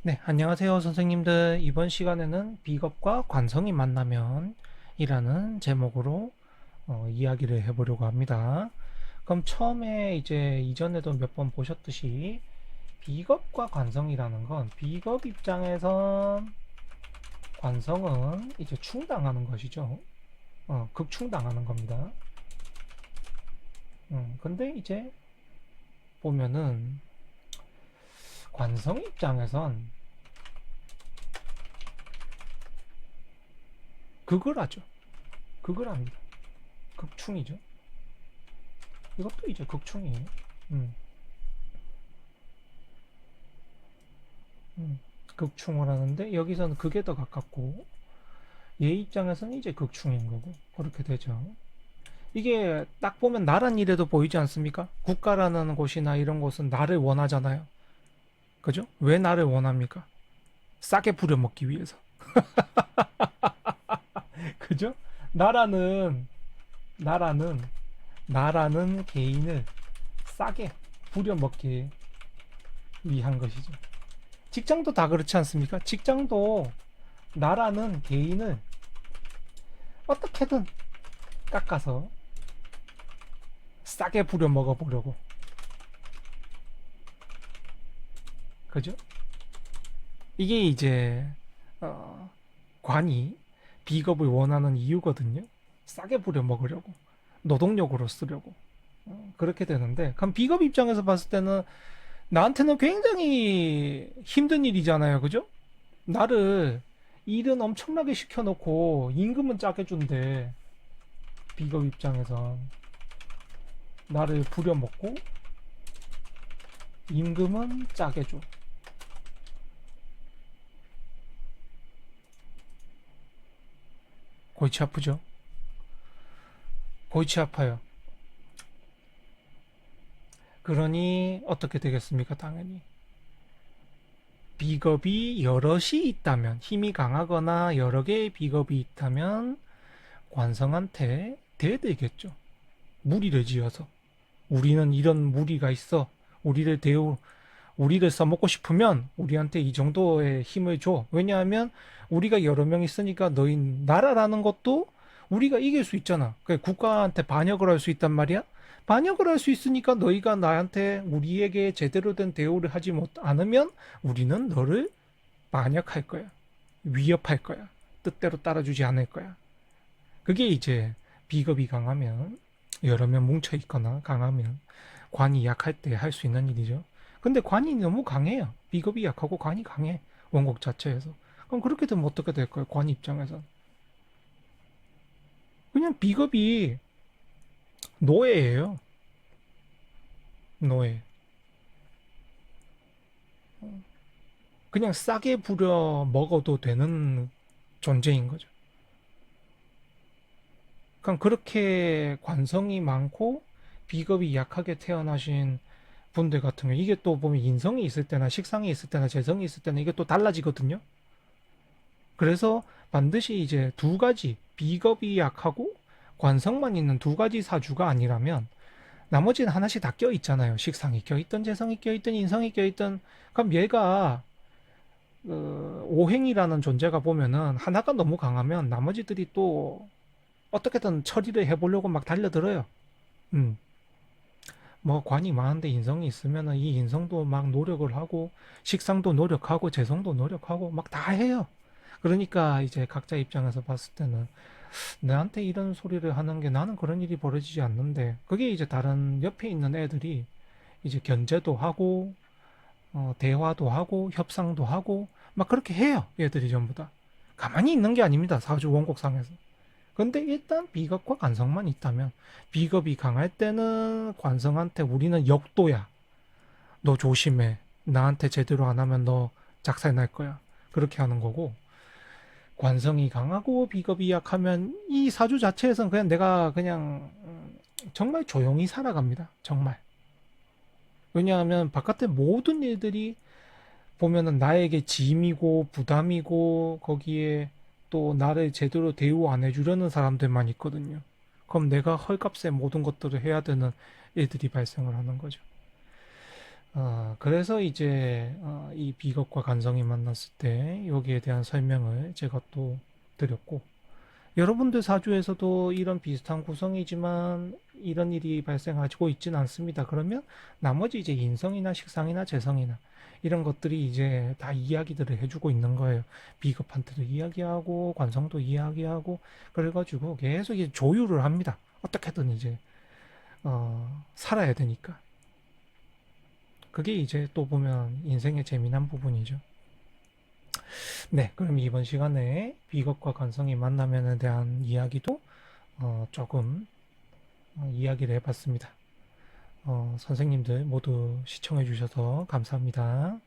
네, 안녕하세요, 선생님들. 이번 시간에는 비겁과 관성이 만나면 이라는 제목으로 이야기를 해보려고 합니다. 그럼 처음에 이제 이전에도 몇 번 보셨듯이 비겁과 관성이라는 건 비겁 입장에선 관성은 이제 충당하는 것이죠. 극충당하는 겁니다. 근데 이제 보면은 관성 입장에선 극을 하죠. 극을 합니다. 극충이죠. 이것도 이제 극충이에요. 음, 극충을 하는데 여기서는 극에 더 가깝고 얘 입장에서는 이제 극충인 거고 그렇게 되죠. 이게 딱 보면 나란 일에도 보이지 않습니까? 국가라는 곳이나 이런 곳은 나를 원하잖아요. 그죠? 왜 나를 원합니까? 싸게 부려먹기 위해서. 그죠? 나라는 나라는 나라는 개인을 싸게 부려먹기 위한 것이죠. 직장도 다 그렇지 않습니까? 직장도 나라는 개인을 어떻게든 깎아서 싸게 부려 먹어보려고. 그죠? 이게 이제, 어, 관이 비겁을 원하는 이유거든요. 싸게 부려 먹으려고. 노동력으로 쓰려고. 그렇게 되는데, 그럼 비겁 입장에서 봤을 때는 나한테는 굉장히 힘든 일이잖아요. 그죠? 나를 일은 엄청나게 시켜놓고 임금은 짜게 준대. 비겁 입장에서 나를 부려먹고 임금은 짜게 줘. 골치 아프죠? 골치 아파요. 그러니 어떻게 되겠습니까? 당연히. 비겁이 여럿이 있다면, 힘이 강하거나 여러 개의 비겁이 있다면 관성한테 대들겠죠. 무리를 지어서. 우리는 이런 무리가 있어. 우리를 대우, 우리를 써먹고 싶으면 우리한테 이 정도의 힘을 줘. 왜냐하면 우리가 여러 명 있으니까 너희 나라라는 것도 우리가 이길 수 있잖아. 그 국가한테 반역을 할 수 있단 말이야. 반역을 할 수 있으니까 너희가 나한테 우리에게 제대로 된 대우를 하지 못 않으면 우리는 너를 반역할 거야. 위협할 거야. 뜻대로 따라주지 않을 거야. 그게 이제 비겁이 강하면 여러 명 뭉쳐 있거나 강하면 관이 약할 때 할 수 있는 일이죠. 근데 관이 너무 강해요. 비겁이 약하고 관이 강해. 원곡 자체에서. 그럼 그렇게 되면 어떻게 될 거예요? 관 입장에서. 그냥 비겁이 노예예요. 노예. 그냥 싸게 부려 먹어도 되는 존재인 거죠. 그럼 그렇게 관성이 많고 비겁이 약하게 태어나신 분들 같은 경우 이게 또 보면 인성이 있을 때나 식상이 있을 때나 재성이 있을 때는 이게 또 달라지거든요. 그래서 반드시 이제 두 가지 비겁이 약하고 관성만 있는 두 가지 사주가 아니라면 나머지는 하나씩 다 껴 있잖아요. 식상이 껴 있던 재성이 껴 있던 인성이 껴 있던 그럼 얘가 오행이라는 존재가 보면은 하나가 너무 강하면 나머지들이 또 어떻게든 처리를 해보려고 막 달려들어요. 음. 뭐 관이 많은데 인성이 있으면은 이 인성도 막 노력을 하고 식상도 노력하고 재성도 노력하고 막 다 해요. 그러니까 이제 각자 입장에서 봤을 때는 나한테 이런 소리를 하는 게 나는 그런 일이 벌어지지 않는데 그게 이제 다른 옆에 있는 애들이 이제 견제도 하고 대화도 하고 협상도 하고 막 그렇게 해요. 얘들이 전부 다. 가만히 있는 게 아닙니다. 사주 원곡상에서. 근데 일단 비겁과 관성만 있다면 비겁이 강할 때는 관성한테 우리는 역도야. 너 조심해. 나한테 제대로 안 하면 너 작살 날 거야. 그렇게 하는 거고 관성이 강하고 비겁이 약하면 이 사주 자체에서는 그냥 내가 그냥 정말 조용히 살아갑니다. 정말. 왜냐하면 바깥의 모든 일들이 보면은 나에게 짐이고 부담이고 거기에 또 나를 제대로 대우 안 해주려는 사람들만 있거든요. 그럼 내가 헐값에 모든 것들을 해야 되는 일들이 발생을 하는 거죠. 그래서 이제 이 비겁과 간성이 만났을 때 여기에 대한 설명을 제가 또 드렸고, 여러분들 사주에서도 이런 비슷한 구성이지만 이런 일이 발생하고 있지는 않습니다. 그러면 나머지 이제 인성이나 식상이나 재성이나 이런 것들이 이제 다 이야기들을 해주고 있는 거예요. 비겁한테도 이야기하고 관성도 이야기하고 그래가지고 계속 이제 조율을 합니다. 어떻게든 이제 살아야 되니까. 그게 이제 또 보면 인생의 재미난 부분이죠. 네, 그럼 이번 시간에 비겁과 관성이 만나면에 대한 이야기도 조금 이야기를 해봤습니다. 선생님들 모두 시청해 주셔서 감사합니다.